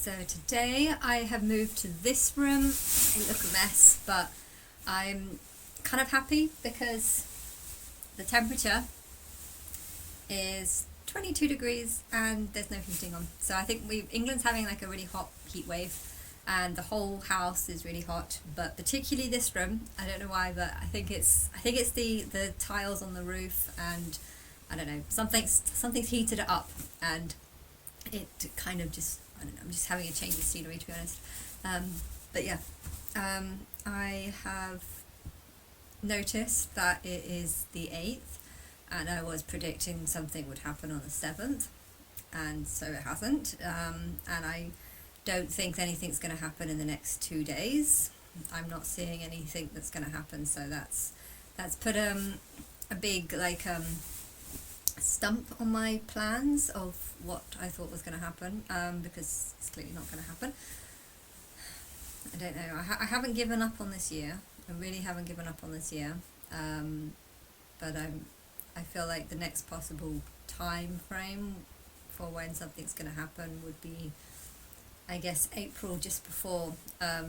So today I have moved to this room. It look a mess, but I'm kind of happy because the temperature is 22 degrees and there's no heating on. So I think England's having like a really hot heat wave and the whole house is really hot, but particularly this room. I don't know why, but I think it's the tiles on the roof, and I don't know, something's heated it up, and it kind of just, I don't know, I'm just having a change of scenery, to be honest. But yeah, I have noticed that it is the 8th, and I was predicting something would happen on the 7th, and so it hasn't. And I don't think anything's going to happen in the next 2 days. I'm not seeing anything that's going to happen, so that's put a big stump on my plans of what I thought was going to happen, because it's clearly not going to happen. I don't know. I haven't given up on this year. I really haven't given up on this year. But I feel like the next possible time frame for when something's going to happen would be, I guess, April, just before. I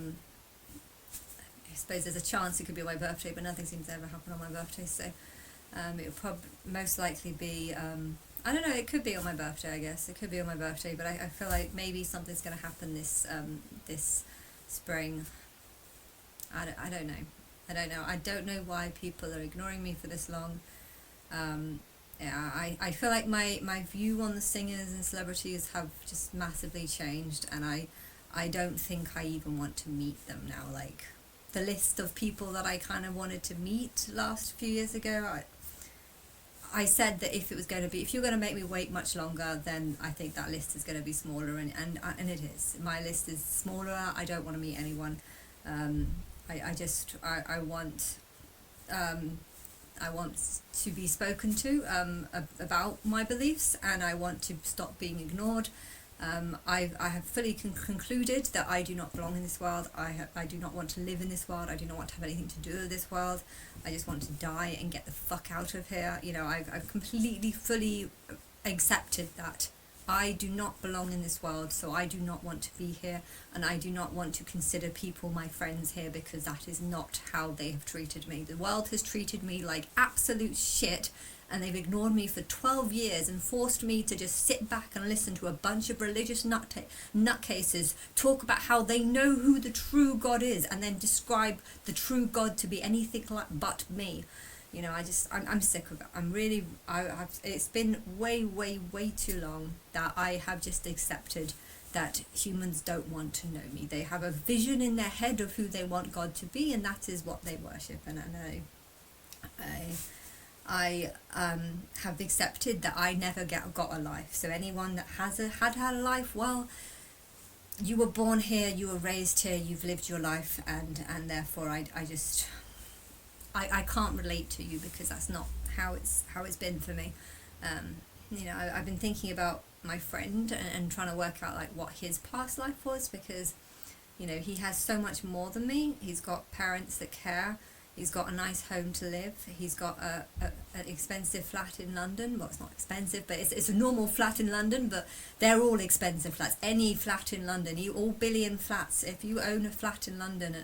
suppose there's a chance it could be my birthday, but nothing seems to ever happen on my birthday, so it will most likely be, I don't know, it could be on my birthday, I guess. It could be on my birthday, but I feel like maybe something's going to happen this spring. I don't know. I don't know why people are ignoring me for this long. I feel like my view on the singers and celebrities have just massively changed, and I don't think I even want to meet them now. Like, the list of people that I kind of wanted to meet last few years ago, I said that if you're going to make me wait much longer, then I think that list is going to be smaller, and it is. My list is smaller. I don't want to meet anyone. I want to be spoken to about my beliefs, and I want to stop being ignored. I have fully concluded that I do not belong in this world. I do not want to live in this world. I do not want to have anything to do with this world. I just want to die and get the fuck out of here. You know, I've completely, fully accepted that I do not belong in this world, so I do not want to be here, and I do not want to consider people my friends here, because that is not how they have treated me. The world has treated me like absolute shit, and they've ignored me for 12 years and forced me to just sit back and listen to a bunch of religious nutcases talk about how they know who the true God is, and then describe the true God to be anything like but me. You know, I'm sick of it. It's been way too long that I have just accepted that humans don't want to know me. They have a vision in their head of who they want God to be, and that is what they worship. And I have accepted that I never got a life. So anyone that had a life, well, you were born here, you were raised here, you've lived your life, and therefore I can't relate to you, because that's not how it's been for me. You know, I've been thinking about my friend and trying to work out like what his past life was, because, you know, he has so much more than me. He's got parents that care. He's got a nice home to live. He's got an expensive flat in London. Well, it's not expensive, but it's a normal flat in London, but they're all expensive flats. Any flat in London, all billion flats. If you own a flat in London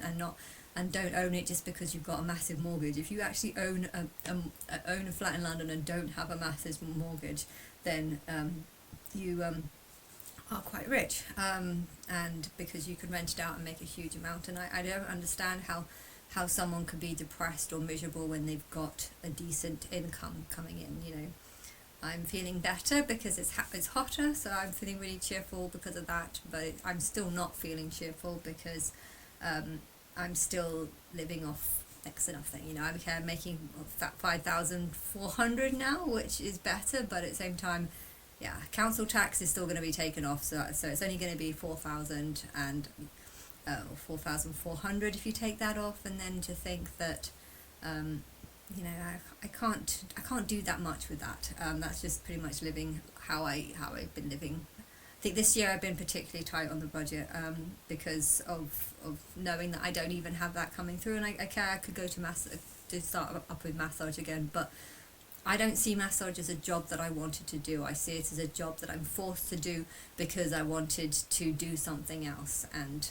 and don't own it just because you've got a massive mortgage, if you actually own a flat in London and don't have a massive mortgage, then you are quite rich, and because you can rent it out and make a huge amount. And I don't understand how someone could be depressed or miserable when they've got a decent income coming in. You know, I'm feeling better because it's hotter, so I'm feeling really cheerful because of that, but I'm still not feeling cheerful because I'm still living off next to nothing. You know, I'm making 5,400 now, which is better, but at the same time, yeah, council tax is still going to be taken off, so it's only going to be 4,000 and 4,400 if you take that off. And then to think that, you know, I can't do that much with that. That's just pretty much living how I've been living. I think this year I've been particularly tight on the budget, because of knowing that I don't even have that coming through, and I could go to start up with massage again, but I don't see massage as a job that I wanted to do. I see it as a job that I'm forced to do because I wanted to do something else, and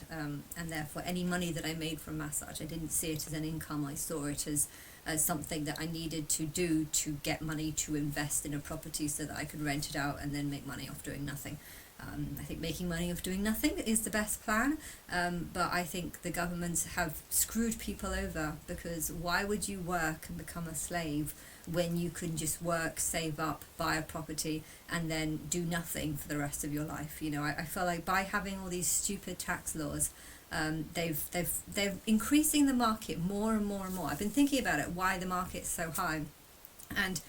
therefore any money that I made from massage, I didn't see it as an income. I saw it as something that I needed to do to get money to invest in a property so that I could rent it out and then make money off doing nothing. I think making money off doing nothing is the best plan, but I think the governments have screwed people over, because why would you work and become a slave when you can just work, save up, buy a property, and then do nothing for the rest of your life? You know, I feel like by having all these stupid tax laws, they're increasing the market more and more and more. I've been thinking about it, why the market's so high, and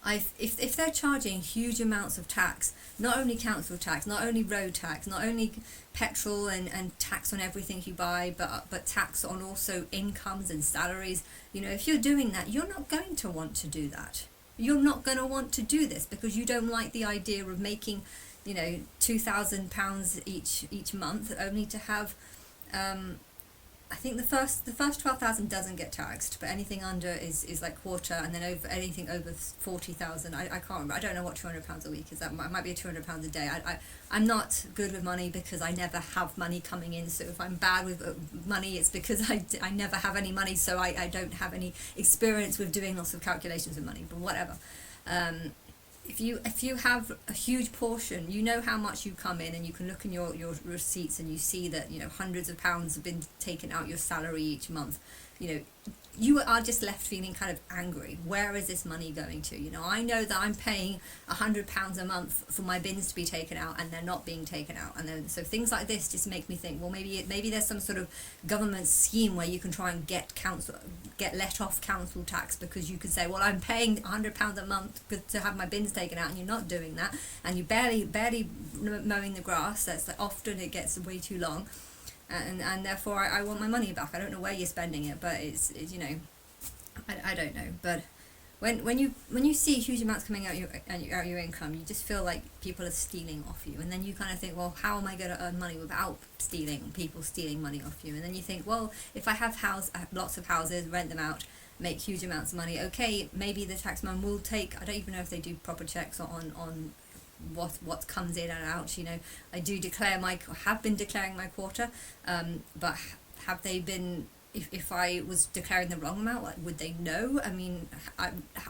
if they're charging huge amounts of tax, not only council tax, not only road tax, not only petrol and tax on everything you buy, but tax on also incomes and salaries, you know, if you're doing that, you're not going to want to do that. You're not going to want to do this because you don't like the idea of making, you know, £2,000 each month, only to have I think the first 12,000 doesn't get taxed, but anything under is like quarter, and then anything over 40,000, I can't remember. I don't know what £200 a week is. That might be £200 a day. I'm not good with money because I never have money coming in. So if I'm bad with money, it's because I never have any money. So I don't have any experience with doing lots of calculations with money. But whatever. If you have a huge portion, you know how much you come in, and you can look in your receipts and you see that, you know, hundreds of pounds have been taken out your salary each month. You know, you are just left feeling kind of angry. Where is this money going to? You know, I know that I'm paying £100 a month for my bins to be taken out, and they're not being taken out. And then, so things like this just make me think, well, maybe there's some sort of government scheme where you can try and get let off council tax, because you could say, well, I'm paying £100 a month to have my bins taken out, and you're not doing that, and you're barely mowing the grass. That's like, often it gets way too long. And therefore I want my money back. I don't know where you're spending it, but it's you know, I don't know. But when you see huge amounts coming out your income, you just feel like people are stealing off you, and then you kind of think, well, how am I going to earn money without people stealing money off you? And then you think, well, if I have lots of houses, rent them out, make huge amounts of money, okay, maybe the taxman will take, I don't even know if they do proper checks on what comes in and out. You know, I have been declaring my quarter, but have they been, if I was declaring the wrong amount, like, would they know? I mean,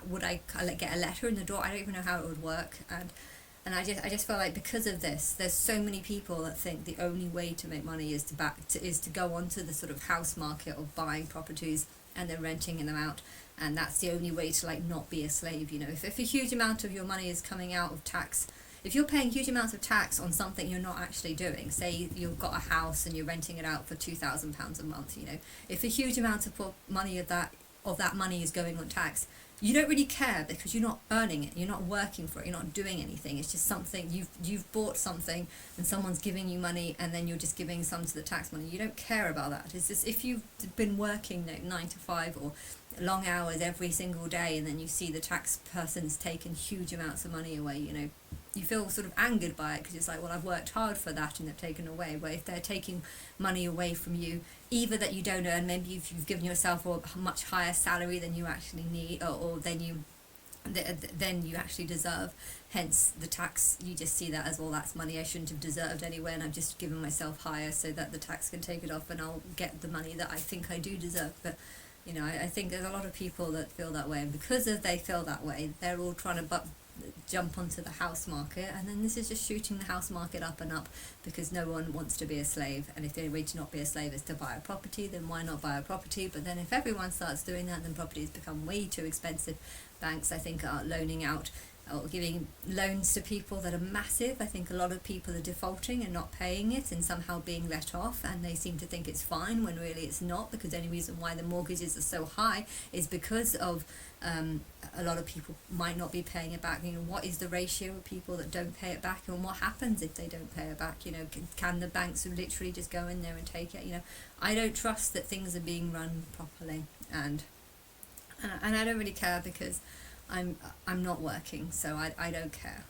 would I get a letter in the door? I don't even know how it would work. And I just feel like because of this, there's so many people that think the only way to make money is to go onto the sort of house market of buying properties and then renting them out, and that's the only way to, like, not be a slave. You know, if a huge amount of your money is coming out of tax, if you're paying huge amounts of tax on something you're not actually doing, say you've got a house and you're renting it out for £2,000 a month, you know, if a huge amount of money of that money is going on tax, you don't really care because you're not earning it, you're not working for it, you're not doing anything. It's just something you've bought something and someone's giving you money, and then you're just giving some to the tax money. You don't care about that. It's just, if you've been working 9 to 5 or long hours every single day, and then you see the tax person's taken huge amounts of money away, you know, you feel sort of angered by it, because it's like, well, I've worked hard for that and they've taken away. But if they're taking money away from you, either that you don't earn, maybe if you've given yourself a much higher salary than you actually need, or than you actually deserve, hence the tax, you just see that as, well, that's money I shouldn't have deserved anyway, and I've just given myself higher so that the tax can take it off and I'll get the money that I think I do deserve. But you know, I think there's a lot of people that feel that way, and because they feel that way, they're all trying to jump onto the house market, and then this is just shooting the house market up and up, because no one wants to be a slave. And if the only way to not be a slave is to buy a property, then why not buy a property? But then if everyone starts doing that, then properties become way too expensive. Banks, I think, are loaning out or giving loans to people that are massive. I think a lot of people are defaulting and not paying it and somehow being let off, and they seem to think it's fine when really it's not, because the only reason why the mortgages are so high is because of a lot of people might not be paying it back. You know, what is the ratio of people that don't pay it back, and what happens if they don't pay it back? You know, can the banks literally just go in there and take it? You know, I don't trust that things are being run properly, and I don't really care, because I'm not working, so I don't care.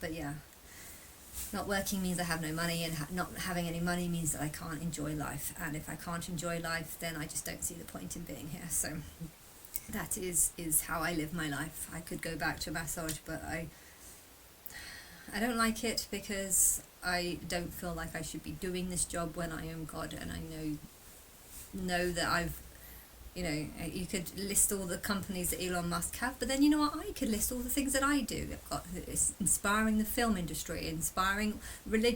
But yeah, not working means I have no money, and not having any money means that I can't enjoy life. And if I can't enjoy life, then I just don't see the point in being here. So that is how I live my life. I could go back to massage, but I don't like it because I don't feel like I should be doing this job when I am God, and I know that I've, you know, you could list all the companies that Elon Musk have, but then you know what, I could list all the things that I do. I've got it's inspiring the film industry, inspiring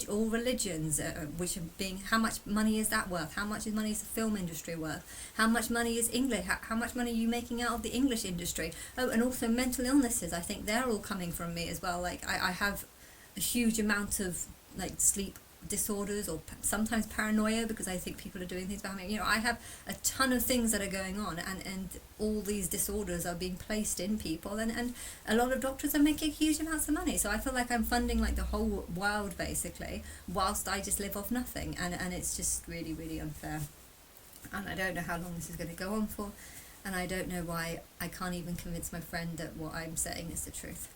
all religions, which are being, how much money is that worth? How much money is the film industry worth? How much money is English? How much money are you making out of the English industry? Oh, and also mental illnesses. I think they're all coming from me as well. Like I have a huge amount of like sleep disorders or sometimes paranoia because I think people are doing things behind me. You know, I have a ton of things that are going on, and all these disorders are being placed in people, and a lot of doctors are making huge amounts of money. So I feel like I'm funding like the whole world basically, whilst I just live off nothing, and it's just really, really unfair. And I don't know how long this is going to go on for, and I don't know why I can't even convince my friend that what I'm saying is the truth.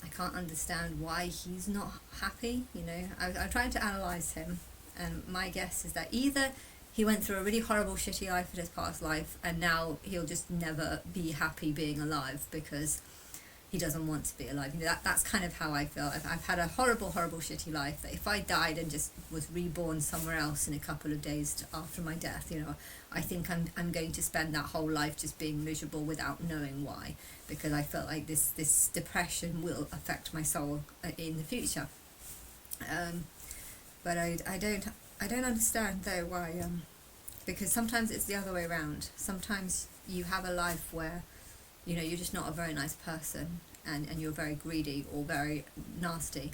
I can't understand why he's not happy. You know, I'm trying to analyse him, and my guess is that either he went through a really horrible, shitty life in his past life, and now he'll just never be happy being alive because he doesn't want to be alive. You know, that's kind of how I feel. I've had a horrible, horrible, shitty life that if I died and just was reborn somewhere else in a couple of days after my death, you know, I think I'm going to spend that whole life just being miserable without knowing why, because I felt like this depression will affect my soul in the future. But I don't understand though why, because sometimes it's the other way around. Sometimes you have a life where, you know, you're just not a very nice person, and you're very greedy or very nasty,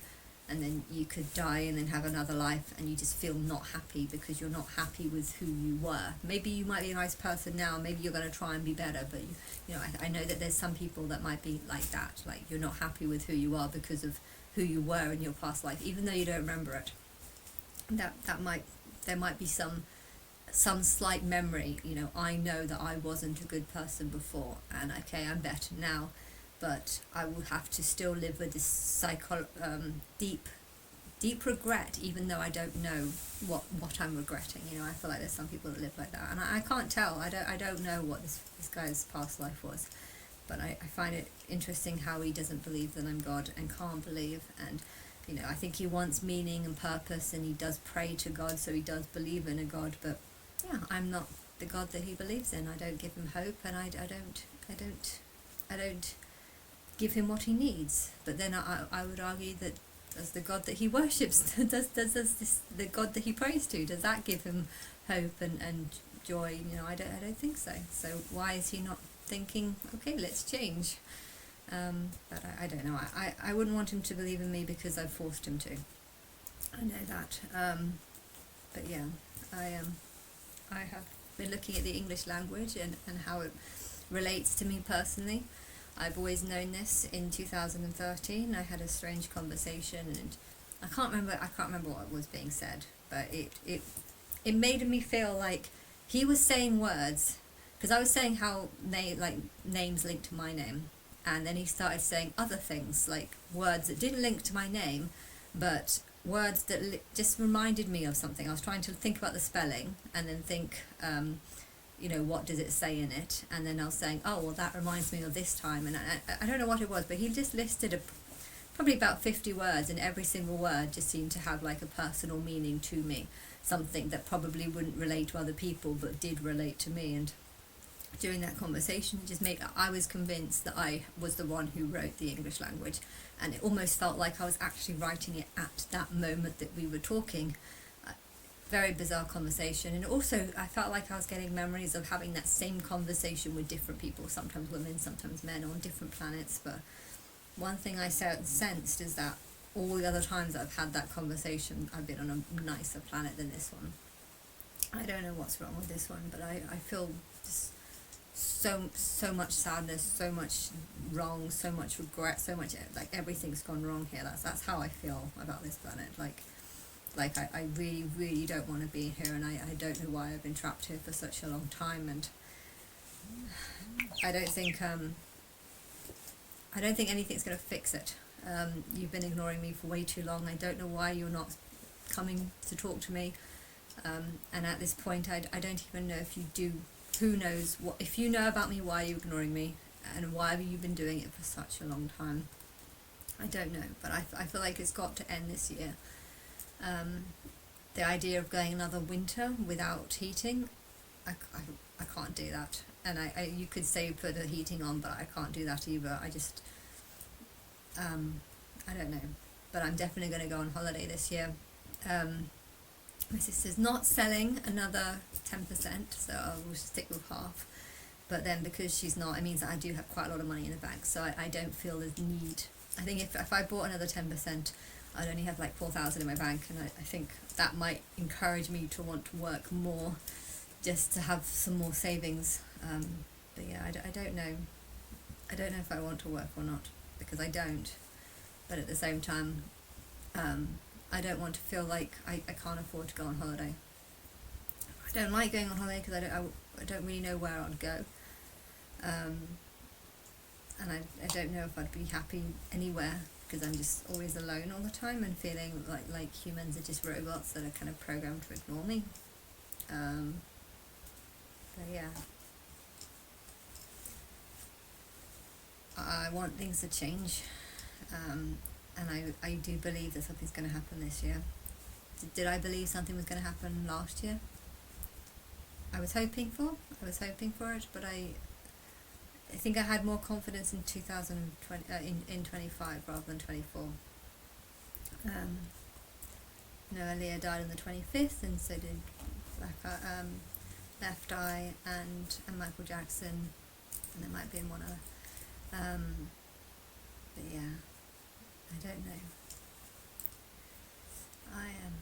and then you could die and then have another life and you just feel not happy because you're not happy with who you were. Maybe you might be a nice person now, maybe you're going to try and be better, but you know, I know that there's some people that might be like that, like you're not happy with who you are because of who you were in your past life, even though you don't remember it. There might be some slight memory, you know, I know that I wasn't a good person before, and okay, I'm better now, but I will have to still live with this deep regret, even though I don't know what I'm regretting. You know, I feel like there's some people that live like that, and I can't tell. I don't know what this guy's past life was, but I find it interesting how he doesn't believe that I'm God and can't believe, and you know, I think he wants meaning and purpose, and he does pray to God, so he does believe in a God, but yeah, I'm not the God that he believes in. I don't give him hope, and I don't give him what he needs. But then I would argue that does the God that he worships, does the God that he prays to, does that give him hope and joy? You know, I don't think so. So why is he not thinking, okay, let's change? But I don't know. I wouldn't want him to believe in me because I've forced him to. I know that. But yeah, I have been looking at the English language and how it relates to me personally. I've always known this. In 2013 I had a strange conversation, and I can't remember what was being said, but it made me feel like he was saying words, because I was saying how names linked to my name, and then he started saying other things, like words that didn't link to my name, but words that just reminded me of something. I was trying to think about the spelling and then think, you know, what does it say in it? And then I was saying, oh, well, that reminds me of this time. And I don't know what it was, but he just listed probably about 50 words, and every single word just seemed to have like a personal meaning to me, something that probably wouldn't relate to other people but did relate to me. And during that conversation, it just I was convinced that I was the one who wrote the English language, and it almost felt like I was actually writing it at that moment that we were talking. Very bizarre conversation, and also I felt like I was getting memories of having that same conversation with different people, sometimes women, sometimes men, on different planets. But one thing I sensed is that all the other times I've had that conversation, I've been on a nicer planet than this one. I don't know what's wrong with this one, but I feel just so much sadness, so much wrong, so much regret, so much, like, everything's gone wrong here. That's how I feel about this planet. Like I really, really don't want to be here, and I don't know why I've been trapped here for such a long time, and I don't think anything's going to fix it. You've been ignoring me for way too long. I don't know why you're not coming to talk to me, and at this point I don't even know if you do who knows what, if you know about me, why are you ignoring me, and why have you been doing it for such a long time? I don't know, but I feel like it's got to end this year. The idea of going another winter without heating, I can't do that. And you could say put the heating on, but I can't do that either. I just, I don't know. But I'm definitely going to go on holiday this year. My sister's not selling another 10%, so I'll stick with half. But then because she's not, it means that I do have quite a lot of money in the bank, so I don't feel the need. I think if I bought another 10%, I'd only have like 4,000 in my bank, and I think that might encourage me to want to work more, just to have some more savings. But yeah, I don't know. I don't know if I want to work or not, because I don't. But at the same time, I don't want to feel like I can't afford to go on holiday. I don't like going on holiday because I don't really know where I'd go. And I don't know if I'd be happy anywhere, because I'm just always alone all the time and feeling like humans are just robots that are kind of programmed to ignore me. But yeah, I want things to change, and I do believe that something's going to happen this year. Did I believe something was going to happen last year? I was hoping for it, but I think I had more confidence in 2020, in 25 rather than 24. Aaliyah died on the 25th, and so did Left Eye and Michael Jackson, and there might be one other. But yeah, I don't know. I am